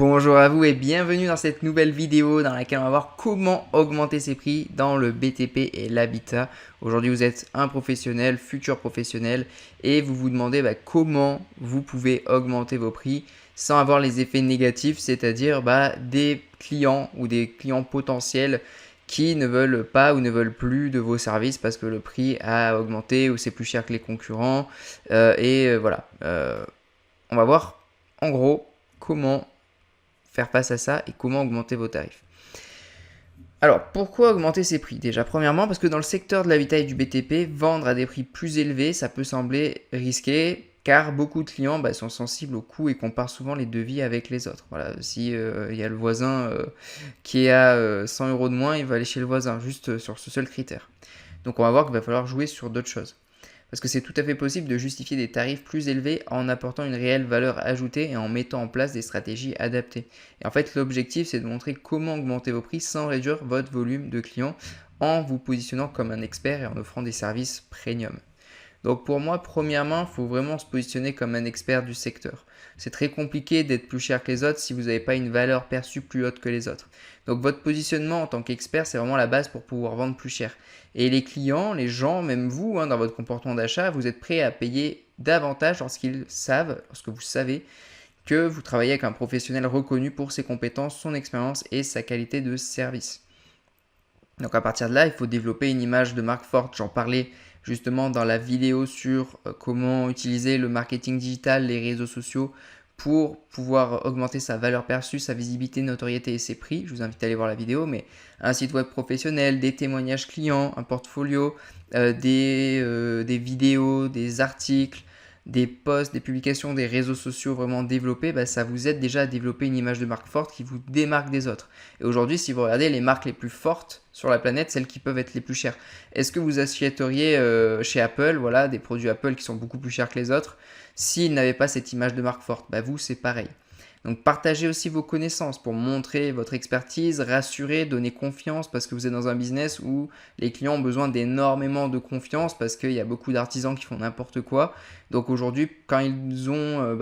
Bonjour à vous et bienvenue dans cette nouvelle vidéo dans laquelle on va voir comment augmenter ses prix dans le BTP et l'habitat. Aujourd'hui vous êtes un professionnel, futur professionnel et vous vous demandez comment vous pouvez augmenter vos prix sans avoir les effets négatifs, c'est-à-dire des clients ou des clients potentiels qui ne veulent pas ou ne veulent plus de vos services parce que le prix a augmenté ou c'est plus cher que les concurrents. Voilà, on va voir en gros comment faire face à ça et comment augmenter vos tarifs. Alors, pourquoi augmenter ses prix? Déjà, premièrement, parce que dans le secteur de l'habitat et du BTP, vendre à des prix plus élevés, ça peut sembler risqué, car beaucoup de clients sont sensibles aux coûts et comparent souvent les devis avec les autres. Voilà, si il y a le voisin qui a 100 € de moins, il va aller chez le voisin, juste sur ce seul critère. Donc on va voir qu'il va falloir jouer sur d'autres choses. Parce que c'est tout à fait possible de justifier des tarifs plus élevés en apportant une réelle valeur ajoutée et en mettant en place des stratégies adaptées. Et en fait, l'objectif, c'est de montrer comment augmenter vos prix sans réduire votre volume de clients en vous positionnant comme un expert et en offrant des services premium. Donc pour moi, premièrement, il faut vraiment se positionner comme un expert du secteur. C'est très compliqué d'être plus cher que les autres si vous n'avez pas une valeur perçue plus haute que les autres. Donc votre positionnement en tant qu'expert, c'est vraiment la base pour pouvoir vendre plus cher. Et les clients, les gens, même vous, dans votre comportement d'achat, vous êtes prêt à payer davantage lorsqu'ils savent, lorsque vous savez que vous travaillez avec un professionnel reconnu pour ses compétences, son expérience et sa qualité de service. Donc à partir de là, il faut développer une image de marque forte. J'en parlais justement dans la vidéo sur comment utiliser le marketing digital, les réseaux sociaux pour pouvoir augmenter sa valeur perçue, sa visibilité, notoriété et ses prix. Je vous invite à aller voir la vidéo, mais un site web professionnel, des témoignages clients, un portfolio, des vidéos, des articles, des posts, des publications, des réseaux sociaux vraiment développés, ça vous aide déjà à développer une image de marque forte qui vous démarque des autres. Et aujourd'hui, si vous regardez les marques les plus fortes sur la planète, celles qui peuvent être les plus chères, est-ce que vous achèteriez chez Apple, voilà, des produits Apple qui sont beaucoup plus chers que les autres, s'ils n'avaient pas cette image de marque forte? Vous, c'est pareil. Donc partagez aussi vos connaissances pour montrer votre expertise, rassurer, donner confiance parce que vous êtes dans un business où les clients ont besoin d'énormément de confiance parce qu'il y a beaucoup d'artisans qui font n'importe quoi. Donc aujourd'hui, quand ils ont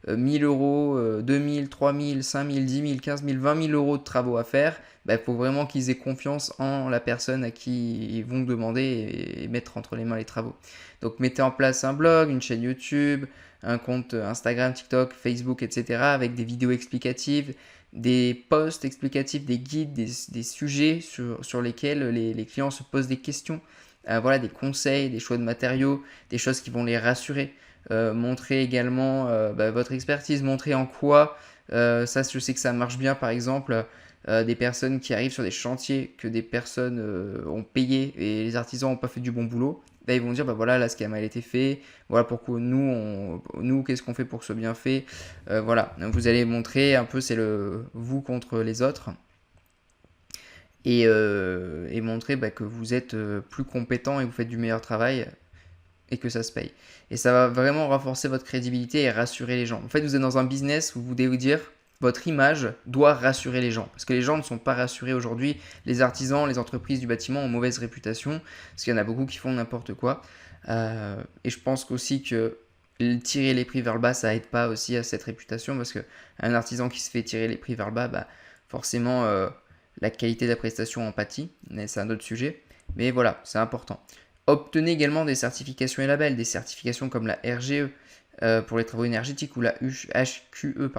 1000 €, 2000, 3000, 5000, 10 000, 15 000, 20 000 € de travaux à faire, il faut vraiment qu'ils aient confiance en la personne à qui ils vont demander et mettre entre les mains les travaux. Donc mettez en place un blog, une chaîne YouTube, un compte Instagram, TikTok, Facebook, etc. avec des vidéos explicatives, des posts explicatifs, des guides, des sujets sur lesquels les clients se posent des questions. Voilà, des conseils, des choix de matériaux, des choses qui vont les rassurer. Montrer également votre expertise, montrer en quoi, ça je sais que ça marche bien par exemple, des personnes qui arrivent sur des chantiers que des personnes ont payé et les artisans n'ont pas fait du bon boulot. Ils vont dire voilà là ce qui a mal été fait, voilà pourquoi nous qu'est-ce qu'on fait pour que ce soit bien fait. Voilà, donc vous allez montrer un peu c'est le vous contre les autres et montrer que vous êtes plus compétent et vous faites du meilleur travail et que ça se paye. Et ça va vraiment renforcer votre crédibilité et rassurer les gens. En fait, vous êtes dans un business où vous devez vous dire votre image doit rassurer les gens. Parce que les gens ne sont pas rassurés aujourd'hui. Les artisans, les entreprises du bâtiment ont mauvaise réputation. Parce qu'il y en a beaucoup qui font n'importe quoi. Et je pense qu'aussi que tirer les prix vers le bas, ça aide pas aussi à cette réputation. Parce qu'un artisan qui se fait tirer les prix vers le bas, forcément, la qualité de la prestation en pâtit. Mais c'est un autre sujet. Mais voilà, c'est important. Obtenez également des certifications et labels, des certifications comme la RGE pour les travaux énergétiques ou la HQE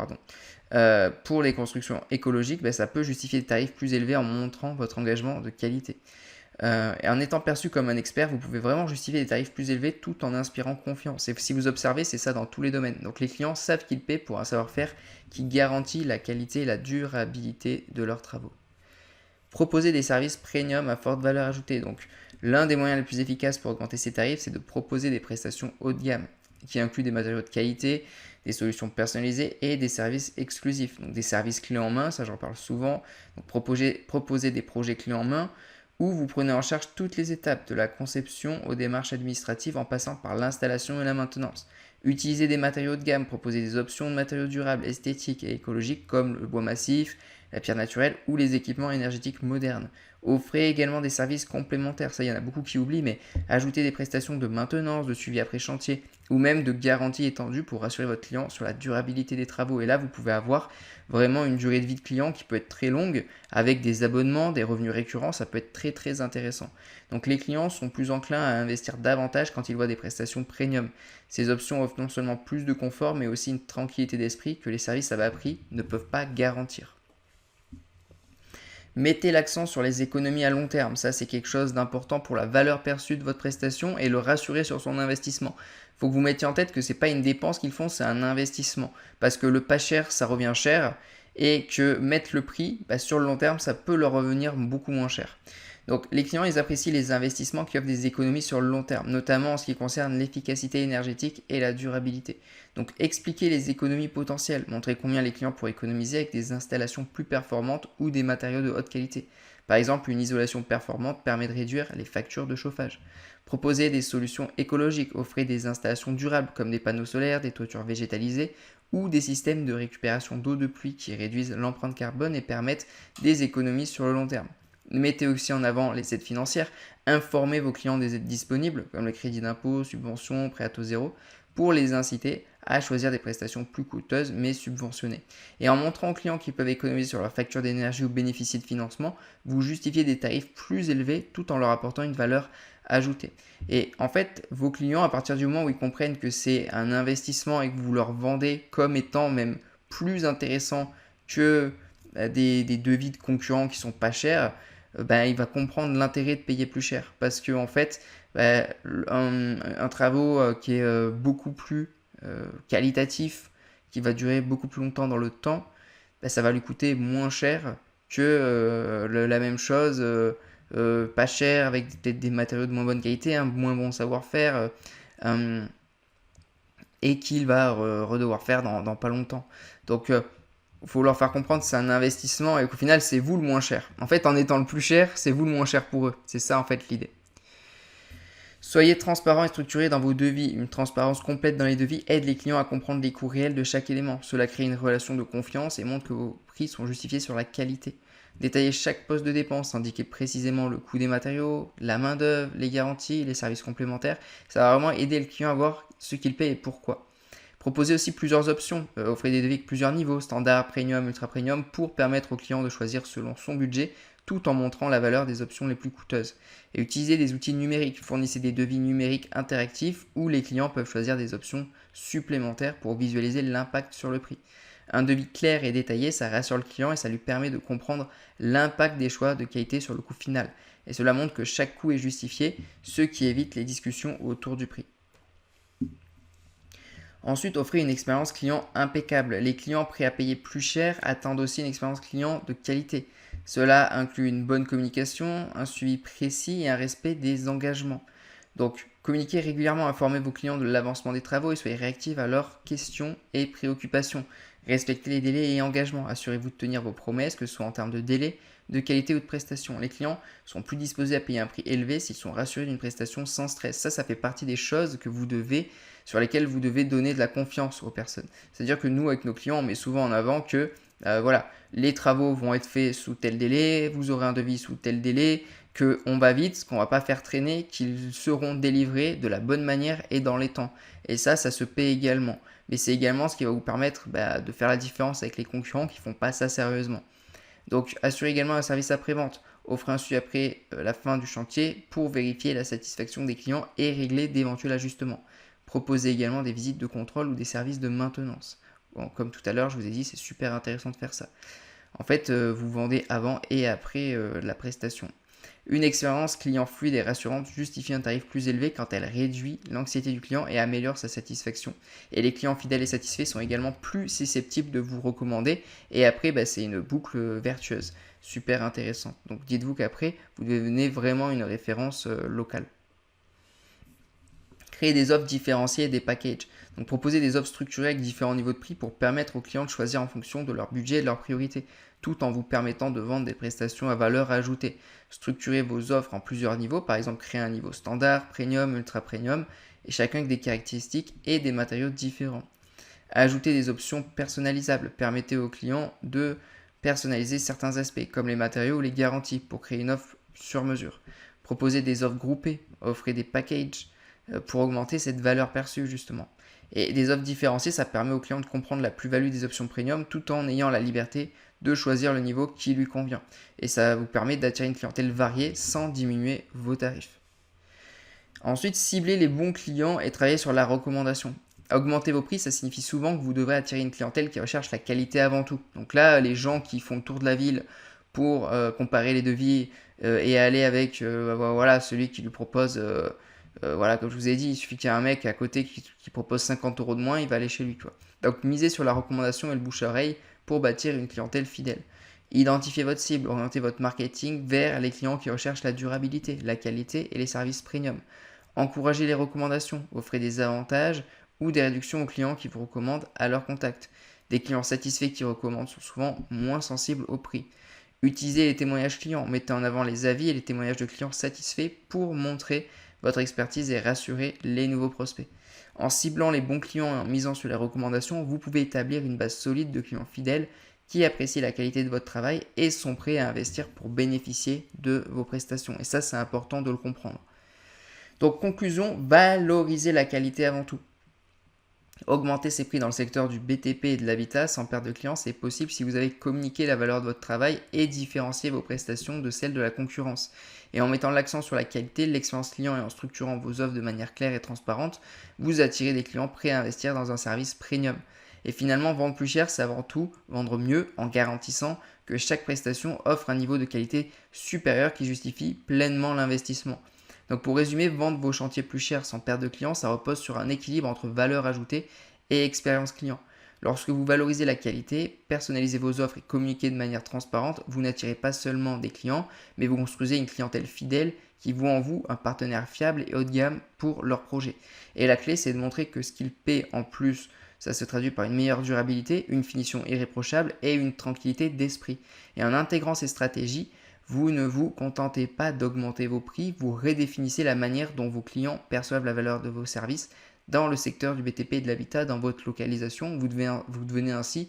pour les constructions écologiques. Ça peut justifier des tarifs plus élevés en montrant votre engagement de qualité. Et en étant perçu comme un expert, vous pouvez vraiment justifier des tarifs plus élevés tout en inspirant confiance. Et si vous observez, c'est ça dans tous les domaines. Donc les clients savent qu'ils paient pour un savoir-faire qui garantit la qualité et la durabilité de leurs travaux. Proposer des services premium à forte valeur ajoutée. Donc, l'un des moyens les plus efficaces pour augmenter ses tarifs, c'est de proposer des prestations haut de gamme, qui incluent des matériaux de qualité, des solutions personnalisées et des services exclusifs. Donc, des services clés en main, ça j'en parle souvent. Donc, proposer des projets clés en main où vous prenez en charge toutes les étapes, de la conception aux démarches administratives en passant par l'installation et la maintenance. Utiliser des matériaux de gamme, proposer des options de matériaux durables, esthétiques et écologiques comme le bois massif, la pierre naturelle ou les équipements énergétiques modernes. Offrez également des services complémentaires, ça il y en a beaucoup qui oublient, mais ajoutez des prestations de maintenance, de suivi après chantier ou même de garantie étendue pour rassurer votre client sur la durabilité des travaux. Et là, vous pouvez avoir vraiment une durée de vie de client qui peut être très longue avec des abonnements, des revenus récurrents, ça peut être très très intéressant. Donc les clients sont plus enclins à investir davantage quand ils voient des prestations premium. Ces options offrent non seulement plus de confort mais aussi une tranquillité d'esprit que les services à bas prix ne peuvent pas garantir. Mettez l'accent sur les économies à long terme, ça c'est quelque chose d'important pour la valeur perçue de votre prestation et le rassurer sur son investissement. Il faut que vous mettiez en tête que ce n'est pas une dépense qu'ils font, c'est un investissement. Parce que le pas cher, ça revient cher et que mettre le prix, sur le long terme, ça peut leur revenir beaucoup moins cher. Donc les clients, ils apprécient les investissements qui offrent des économies sur le long terme, notamment en ce qui concerne l'efficacité énergétique et la durabilité. Donc expliquez les économies potentielles, montrez combien les clients pourraient économiser avec des installations plus performantes ou des matériaux de haute qualité. Par exemple, une isolation performante permet de réduire les factures de chauffage. Proposez des solutions écologiques, offrez des installations durables comme des panneaux solaires, des toitures végétalisées ou des systèmes de récupération d'eau de pluie qui réduisent l'empreinte carbone et permettent des économies sur le long terme. Mettez aussi en avant les aides financières, informez vos clients des aides disponibles comme le crédit d'impôt, subventions, prêt à taux zéro pour les inciter à choisir des prestations plus coûteuses mais subventionnées. Et en montrant aux clients qu'ils peuvent économiser sur leur facture d'énergie ou bénéficier de financement, vous justifiez des tarifs plus élevés tout en leur apportant une valeur ajoutée. Et en fait, vos clients, à partir du moment où ils comprennent que c'est un investissement et que vous leur vendez comme étant même plus intéressant que des devis de concurrents qui sont pas chers, il va comprendre l'intérêt de payer plus cher. Parce que en fait, un travaux qui est beaucoup plus qualitatif, qui va durer beaucoup plus longtemps dans le temps, ça va lui coûter moins cher que la même chose, pas cher, avec peut-être des matériaux de moins bonne qualité, un moins bon savoir-faire, et qu'il va redevoir faire dans pas longtemps. Donc, faut leur faire comprendre que c'est un investissement et qu'au final, c'est vous le moins cher. En fait, en étant le plus cher, c'est vous le moins cher pour eux. C'est ça, en fait, l'idée. Soyez transparent et structuré dans vos devis. Une transparence complète dans les devis aide les clients à comprendre les coûts réels de chaque élément. Cela crée une relation de confiance et montre que vos prix sont justifiés sur la qualité. Détaillez chaque poste de dépense, indiquez précisément le coût des matériaux, la main-d'œuvre, les garanties, les services complémentaires. Ça va vraiment aider le client à voir ce qu'il paie et pourquoi. Proposez aussi plusieurs options, offrez des devis avec plusieurs niveaux, standard, premium, ultra premium, pour permettre au client de choisir selon son budget, tout en montrant la valeur des options les plus coûteuses. Et utilisez des outils numériques, fournissez des devis numériques interactifs où les clients peuvent choisir des options supplémentaires pour visualiser l'impact sur le prix. Un devis clair et détaillé, ça rassure le client et ça lui permet de comprendre l'impact des choix de qualité sur le coût final. Et cela montre que chaque coût est justifié, ce qui évite les discussions autour du prix. Ensuite, offrez une expérience client impeccable. Les clients prêts à payer plus cher attendent aussi une expérience client de qualité. Cela inclut une bonne communication, un suivi précis et un respect des engagements. Donc, communiquez régulièrement, informez vos clients de l'avancement des travaux et soyez réactifs à leurs questions et préoccupations. Respectez les délais et engagements. Assurez-vous de tenir vos promesses, que ce soit en termes de délai, de qualité ou de prestation. Les clients sont plus disposés à payer un prix élevé s'ils sont rassurés d'une prestation sans stress. Ça fait partie des choses sur lesquelles vous devez donner de la confiance aux personnes. C'est-à-dire que nous, avec nos clients, on met souvent en avant que les travaux vont être faits sous tel délai, vous aurez un devis sous tel délai, qu'on va vite, qu'on ne va pas faire traîner, qu'ils seront délivrés de la bonne manière et dans les temps. Et ça se paie également. Mais c'est également ce qui va vous permettre de faire la différence avec les concurrents qui ne font pas ça sérieusement. Donc, assurez également un service après-vente. Offrez un suivi après la fin du chantier pour vérifier la satisfaction des clients et régler d'éventuels ajustements. Proposez également des visites de contrôle ou des services de maintenance. Bon, comme tout à l'heure, je vous ai dit, c'est super intéressant de faire ça. En fait, vous vendez avant et après la prestation. Une expérience client fluide et rassurante justifie un tarif plus élevé quand elle réduit l'anxiété du client et améliore sa satisfaction. Et les clients fidèles et satisfaits sont également plus susceptibles de vous recommander. Et après, c'est une boucle vertueuse. Super intéressant. Donc dites-vous qu'après, vous devenez vraiment une référence locale. Créer des offres différenciées et des packages. Donc proposer des offres structurées avec différents niveaux de prix pour permettre aux clients de choisir en fonction de leur budget et de leurs priorités, tout en vous permettant de vendre des prestations à valeur ajoutée. Structurez vos offres en plusieurs niveaux, par exemple créer un niveau standard, premium, ultra premium, et chacun avec des caractéristiques et des matériaux différents. Ajoutez des options personnalisables, permettez aux clients de Personnaliser certains aspects comme les matériaux ou les garanties pour créer une offre sur mesure. Proposer des offres groupées, offrir des packages pour augmenter cette valeur perçue justement. Et des offres différenciées, ça permet au client de comprendre la plus-value des options premium tout en ayant la liberté de choisir le niveau qui lui convient. Et ça vous permet d'attirer une clientèle variée sans diminuer vos tarifs. Ensuite, cibler les bons clients et travailler sur la recommandation. Augmenter vos prix, ça signifie souvent que vous devrez attirer une clientèle qui recherche la qualité avant tout. Donc là, les gens qui font le tour de la ville pour comparer les devis et aller avec voilà, celui qui lui propose, voilà, comme je vous ai dit, il suffit qu'il y ait un mec à côté qui propose 50 € de moins, il va aller chez lui, quoi. Donc misez sur la recommandation et le bouche-à-oreille pour bâtir une clientèle fidèle. Identifiez votre cible, orientez votre marketing vers les clients qui recherchent la durabilité, la qualité et les services premium. Encouragez les recommandations, offrez des avantages ou des réductions aux clients qui vous recommandent à leur contact. Des clients satisfaits qui recommandent sont souvent moins sensibles au prix. Utilisez les témoignages clients, mettez en avant les avis et les témoignages de clients satisfaits pour montrer votre expertise et rassurer les nouveaux prospects. En ciblant les bons clients et en misant sur les recommandations, vous pouvez établir une base solide de clients fidèles qui apprécient la qualité de votre travail et sont prêts à investir pour bénéficier de vos prestations. Et ça, c'est important de le comprendre. Donc, conclusion, valorisez la qualité avant tout. Augmenter ses prix dans le secteur du BTP et de l'habitat sans perte de clients, c'est possible si vous avez communiqué la valeur de votre travail et différencié vos prestations de celles de la concurrence. Et en mettant l'accent sur la qualité, l'expérience client et en structurant vos offres de manière claire et transparente, vous attirez des clients prêts à investir dans un service premium. Et finalement, vendre plus cher, c'est avant tout vendre mieux en garantissant que chaque prestation offre un niveau de qualité supérieur qui justifie pleinement l'investissement. Donc pour résumer, vendre vos chantiers plus chers sans perte de clients, ça repose sur un équilibre entre valeur ajoutée et expérience client. Lorsque vous valorisez la qualité, personnalisez vos offres et communiquez de manière transparente, vous n'attirez pas seulement des clients, mais vous construisez une clientèle fidèle qui voit en vous un partenaire fiable et haut de gamme pour leur projet. Et la clé, c'est de montrer que ce qu'ils paient en plus, ça se traduit par une meilleure durabilité, une finition irréprochable et une tranquillité d'esprit. Et en intégrant ces stratégies, vous ne vous contentez pas d'augmenter vos prix, vous redéfinissez la manière dont vos clients perçoivent la valeur de vos services dans le secteur du BTP et de l'habitat, dans votre localisation. Vous devenez ainsi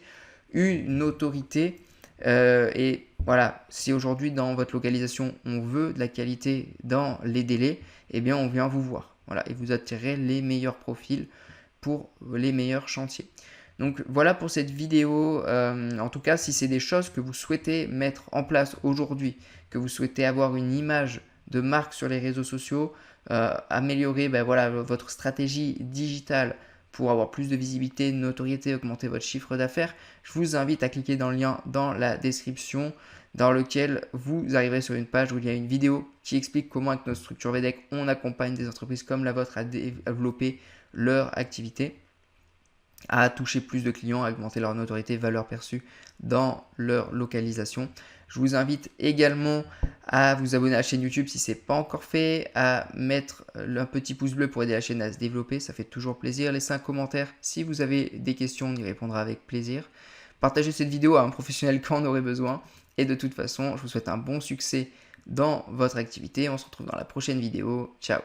une autorité. Et voilà, si aujourd'hui dans votre localisation, on veut de la qualité dans les délais, eh bien on vient vous voir. Voilà, et vous attirez les meilleurs profils pour les meilleurs chantiers. Donc voilà pour cette vidéo. En tout cas, si c'est des choses que vous souhaitez mettre en place aujourd'hui, que vous souhaitez avoir une image de marque sur les réseaux sociaux, améliorer voilà, votre stratégie digitale pour avoir plus de visibilité, de notoriété, augmenter votre chiffre d'affaires, je vous invite à cliquer dans le lien dans la description dans lequel vous arriverez sur une page où il y a une vidéo qui explique comment avec notre structure VEDEC, on accompagne des entreprises comme la vôtre à développer leur activité, à toucher plus de clients, à augmenter leur notoriété, valeur perçue dans leur localisation. Je vous invite également à vous abonner à la chaîne YouTube si ce n'est pas encore fait, à mettre un petit pouce bleu pour aider la chaîne à se développer, ça fait toujours plaisir. Laissez un commentaire si vous avez des questions, on y répondra avec plaisir. Partagez cette vidéo à un professionnel quand on aurait besoin. Et de toute façon, je vous souhaite un bon succès dans votre activité. On se retrouve dans la prochaine vidéo. Ciao!